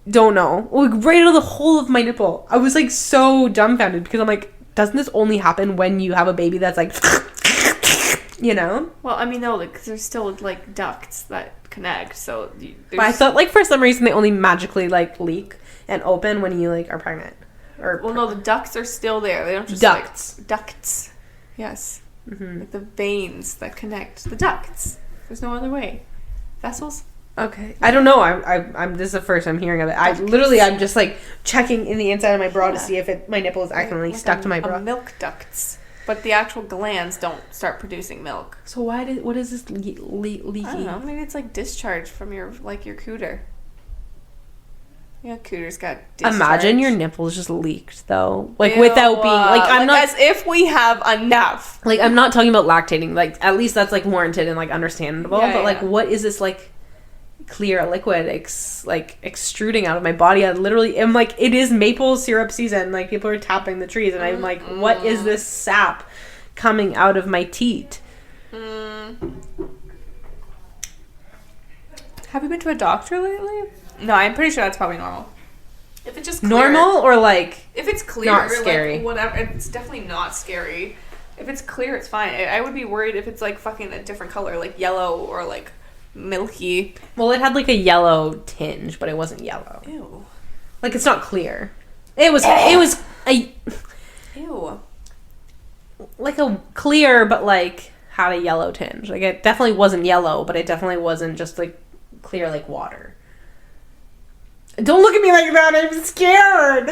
don't know. Like, right out of the hole of my nipple. I was, like, so dumbfounded because I'm like, doesn't this only happen when you have a baby that's, like, you know? Well, I mean, no, like, there's still, like, ducts that connect, so... But I thought, like, for some reason they only magically, like, leak and open when you, like, are pregnant. Well, no, the ducts are still there. They don't just, ducts. Like... Ducts. Yes. Mm-hmm. Like the veins that connect. The ducts. There's no other way. Vessels? Okay. I don't know. I'm this is the first I'm hearing of it. I'm just, like, checking in the inside of my bra to see if my nipple is accidentally like stuck to my bra. Milk ducts. But the actual glands don't start producing milk. So what is this leaky? I don't know. Maybe it's, like, discharge from your cooter. Yeah, cooter's got discharge. Imagine your nipples just leaked, though. Like, without being... Like, I'm not... As if we have enough. Like, I'm not talking about lactating. Like, at least that's, like, warranted and, like, understandable. Yeah, but, like, what is this, like, clear liquid, extruding out of my body? I literally am, like, it is maple syrup season. Like, people are tapping the trees. And I'm like, what is this sap coming out of my teat? Have you been to a doctor lately? No, I'm pretty sure that's probably normal. If it's just clear, normal or like if it's clear, not scary, like whatever, it's definitely not scary. If it's clear, it's fine. I would be worried if it's like fucking a different color, like yellow or like milky. Well, it had like a yellow tinge, but it wasn't yellow. Ew. Like it's not clear. It was a ew. Like a clear, but like had a yellow tinge. Like it definitely wasn't yellow, but it definitely wasn't just like clear like water. Don't look at me like that. I'm scared.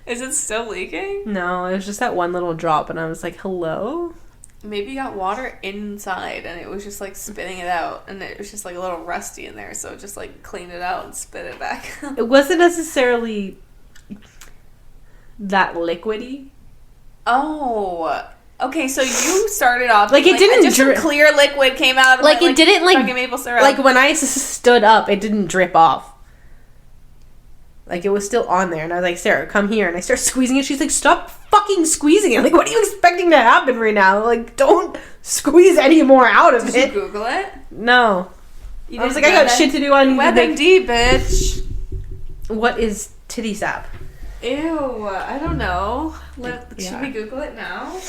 Is it still leaking? No, it was just that one little drop, and I was like, hello? Maybe you got water inside, and it was just, like, spitting it out, and it was just, like, a little rusty in there, so it just, like, cleaned it out and spit it back. It wasn't necessarily that liquidy. Oh, okay, so you started off... Like, it didn't just some clear liquid came out of like, it didn't, like... fucking maple syrup. Like, when I stood up, it didn't drip off. Like, it was still on there. And I was like, Sarah, come here. And I start squeezing it. She's like, stop fucking squeezing it. Like, what are you expecting to happen right now? Like, don't squeeze any more out of it. Did you Google it? No. I was like, I got shit to do on WebMD, bitch. What is titty sap? Ew, I don't know. Should we Google it now?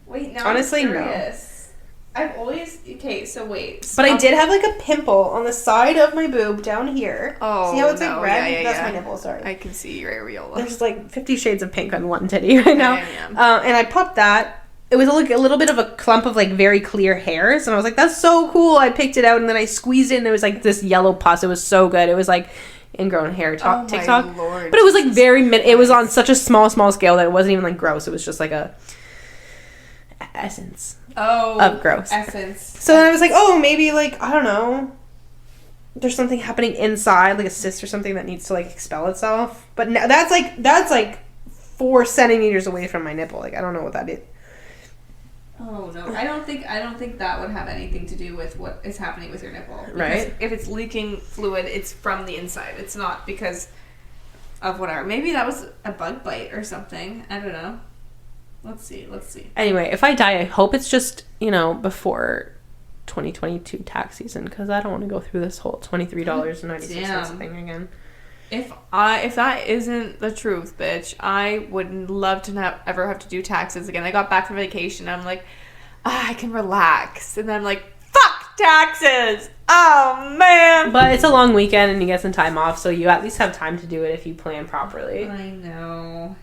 Wait, now honestly, I'm curious. I've always... Okay, so wait. But I did have, like, a pimple on the side of my boob down here. Oh, see how it's, like, red? Yeah, That's my nipple, sorry. I can see your areola. There's, like, 50 shades of pink on one titty right now. Yeah. And I popped that. It was, like, a little bit of a clump of, like, very clear hairs. And I was like, that's so cool. I picked it out, and then I squeezed it, and there was, like, this yellow pus. It was so good. It was, like, ingrown hair TikTok. My Lord. But it was, like, very... It was on such a small scale that it wasn't even, like, gross. It was just, like, a... essence. Of gross. Essence. So then I was like, oh, maybe, like, I don't know. There's something happening inside, like a cyst or something that needs to, like, expel itself. But now, that's like 4 centimeters away from my nipple. Like, I don't know what that is. Oh, no. I don't think that would have anything to do with what is happening with your nipple. Right. If it's leaking fluid, it's from the inside. It's not because of whatever. Maybe that was a bug bite or something. I don't know. Let's see. Anyway, if I die, I hope it's just, before 2022 tax season, because I don't want to go through this whole $23.96 thing again. If that isn't the truth, bitch, I would love to not ever have to do taxes again. I got back from vacation. I'm like, I can relax. And then I'm like, fuck taxes! Oh, man! But it's a long weekend, and you get some time off, so you at least have time to do it if you plan properly. I know.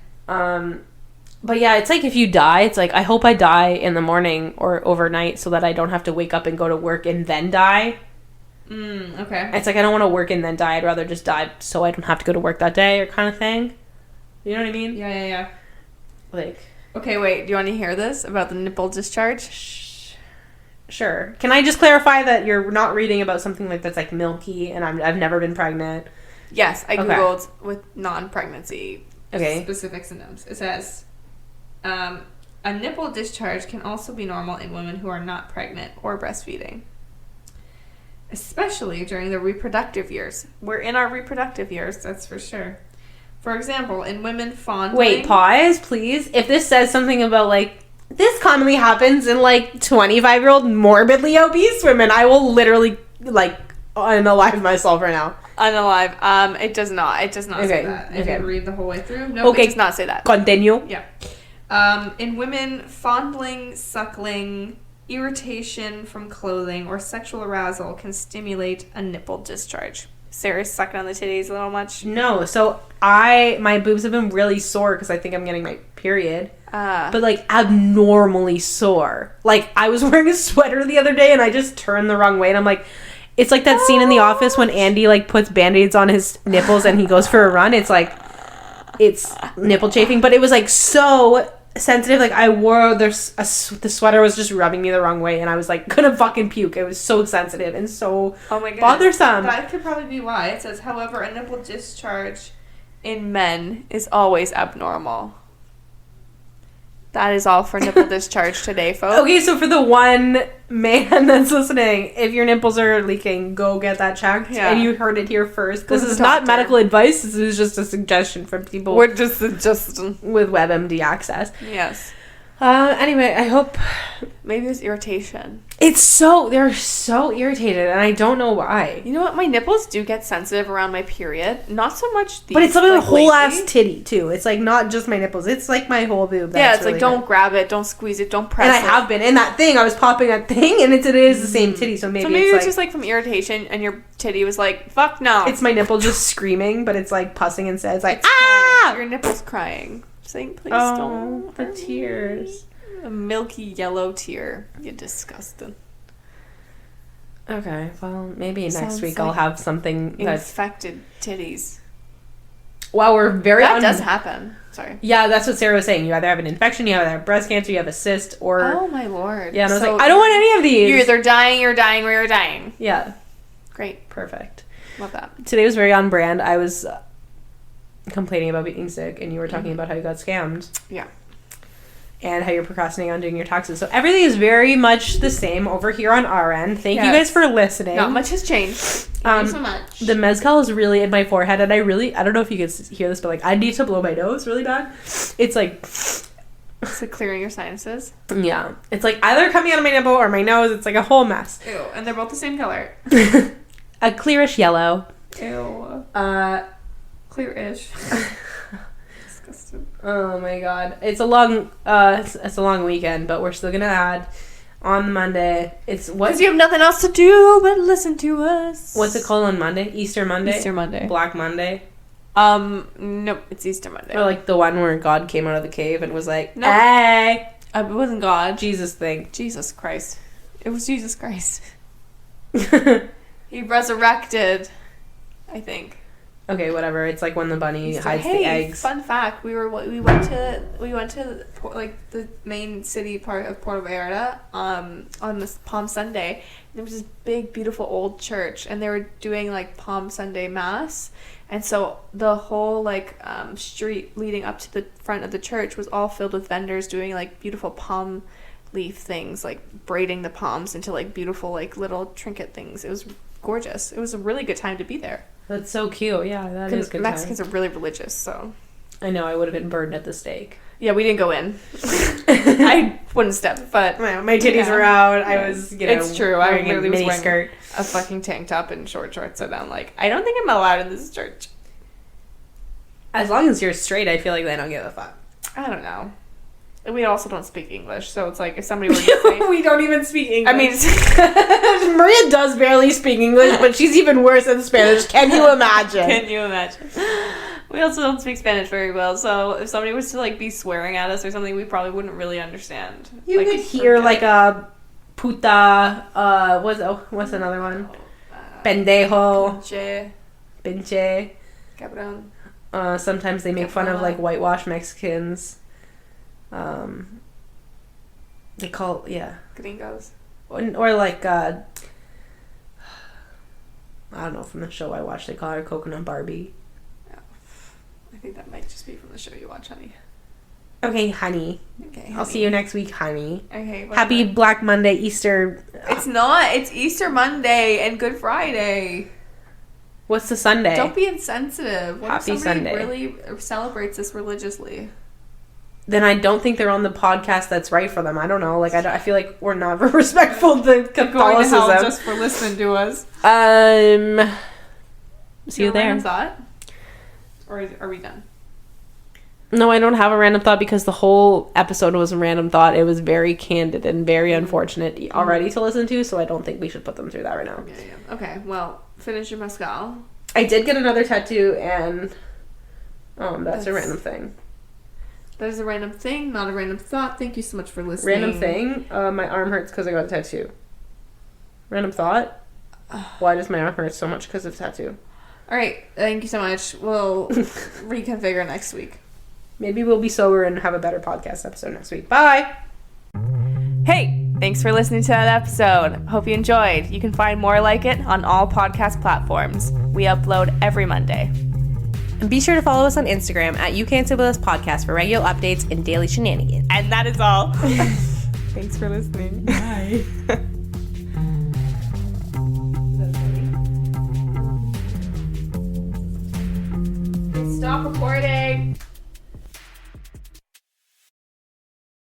But yeah, it's like if you die, it's like I hope I die in the morning or overnight so that I don't have to wake up and go to work and then die. Okay. It's like I don't want to work and then die. I'd rather just die so I don't have to go to work that day or kind of thing. You know what I mean? Yeah. Like... Okay, wait. Do you want to hear this about the nipple discharge? Sure. Can I just clarify that you're not reading about something like that's like milky and I've never been pregnant? Yes, I Googled with non-pregnancy specific symptoms. It says... a nipple discharge can also be normal in women who are not pregnant or breastfeeding, especially during the reproductive years. We're in our reproductive years, that's for sure. For example, in women fondling... Wait, pause, please. If this says something about, like, this commonly happens in, like, 25-year-old morbidly obese women, I will literally, like, unalive myself right now. Unalive. It does not. It does not say that. If you read the whole way through. No, it does not say that. Continue. Yeah. In women, fondling, suckling, irritation from clothing, or sexual arousal can stimulate a nipple discharge. Sarah's sucking on the titties a little much. No, so my boobs have been really sore because I think I'm getting my period. But like abnormally sore. Like I was wearing a sweater the other day and I just turned the wrong way and I'm like, it's like that scene in The Office when Andy like puts Band-Aids on his nipples and he goes for a run. It's like, it's nipple chafing, but it was like so sensitive. Like I wore the sweater was just rubbing me the wrong way and I was like gonna fucking puke. It was so sensitive and so bothersome. That could probably be why. It says, however, a nipple discharge in men is always abnormal. That is all for nipple discharge today, folks. Okay, so for the one man that's listening, if your nipples are leaking, go get that checked. Yeah. And you heard it here first. This is not medical advice. This is just a suggestion from people. We're just suggesting. With WebMD access. Yes. Anyway, I hope... Maybe it's irritation. They're so irritated, and I don't know why. You know what? My nipples do get sensitive around my period. Not so much these. But it's like the whole ass titty, too. It's like not just my nipples. It's like my whole boob. Yeah, it's really like, don't grab it, don't squeeze it, don't press it. And I have been. In that thing, I was popping that thing, and it is the same titty, so maybe it's like, just like from irritation, and your titty was like, fuck no. It's my nipple just screaming, but it's like pussing instead. It's like, ah! Your nipple's crying. Saying, please don't. The tears. A milky yellow tear. You're disgusting. Okay, well, maybe next week I'll have something that's... Infected titties. Wow, we're very... That does happen. Sorry. Yeah, that's what Sarah was saying. You either have an infection, you either have breast cancer, you have a cyst, or... Oh, my lord. Yeah, and I was like, I don't want any of these. You're either dying, or you're dying. Yeah. Great. Perfect. Love that. Today was very on brand. I was complaining about being sick, and you were talking about how you got scammed. Yeah. And how you're procrastinating on doing your taxes. So everything is very much the same over here on our end. Thank you guys for listening. Not much has changed. Thank you so much. The mezcal is really in my forehead, and I don't know if you can hear this, but like I need to blow my nose really bad. It's like... It's like clearing your sinuses? Yeah. It's like either coming out of my nipple or my nose. It's like a whole mess. Ew. And they're both the same color. A clearish yellow. Ew. Clear-ish. Oh my god. It's a long weekend, but we're still gonna add on Monday. It's what? Because you have nothing else to do but listen to us. What's it called on Monday? Easter Monday? Easter Monday. Black Monday? Nope, it's Easter Monday. Or like the one where God came out of the cave and was like, nope. Hey! It wasn't God. Jesus thing. Jesus Christ. It was Jesus Christ. He resurrected, I think. Okay, whatever. It's like when the bunny hides the eggs. Fun fact: we went to like the main city part of Puerto Vallarta on this Palm Sunday. There was this big, beautiful old church, and they were doing like Palm Sunday mass, and so the whole like street leading up to the front of the church was all filled with vendors doing like beautiful palm leaf things, like braiding the palms into like beautiful like little trinket things. It was gorgeous. It was a really good time to be there. That's so cute. Yeah, that is good. Mexicans are really religious, so. I know, I would have been burned at the stake. Yeah, we didn't go in. I wouldn't step, but my titties were out. I was, it's true. I really was wearing skirt, a fucking tank top and short shorts, and I'm like, I don't think I'm allowed in this church. As long as you're straight, I feel like they don't give a fuck. I don't know. We also don't speak English, so it's like if somebody were to say... We don't even speak English. I mean... Maria does barely speak English, but she's even worse in Spanish. Can you imagine? Can you imagine? We also don't speak Spanish very well, so if somebody was to like be swearing at us or something, we probably wouldn't really understand. You like, could hear like a puta, what's another one? Pendejo. Pinche. Cabrón. Sometimes they make fun of like whitewashed Mexicans. They call gringos, or like I don't know, from the show I watched they call her Coconut Barbie. Oh, I think that might just be from the show you watch, honey. Okay, honey. I'll see you next week, honey. Okay. Whatever. Happy Black Monday, Easter. It's not. It's Easter Monday and Good Friday. What's the Sunday? Don't be insensitive. What Happy if somebody Sunday. really celebrates this religiously? then I don't think they're on the podcast that's right for them. I don't know. Like, I feel like we're not very respectful to Catholicism. Going to hell just for listening to us. See you there. Random thought? Or are we done? No, I don't have a random thought because the whole episode was a random thought. It was very candid and very unfortunate already to listen to, so I don't think we should put them through that right now. Yeah. Okay, well, finish your mezcal. I did get another tattoo, and that's a random thing. That is a random thing, not a random thought. Thank you so much for listening. Random thing, my arm hurts because I got a tattoo. Random thought, why does my arm hurt so much because of tattoo? All right, thank you so much. We'll reconfigure next week. Maybe we'll be sober and have a better podcast episode next week. Bye! Hey, thanks for listening to that episode. Hope you enjoyed. You can find more like it on all podcast platforms. We upload every Monday. And be sure to follow us on Instagram at You Can't Sit With Us Podcast for regular updates and daily shenanigans. And that is all. Thanks for listening. Bye. Stop recording.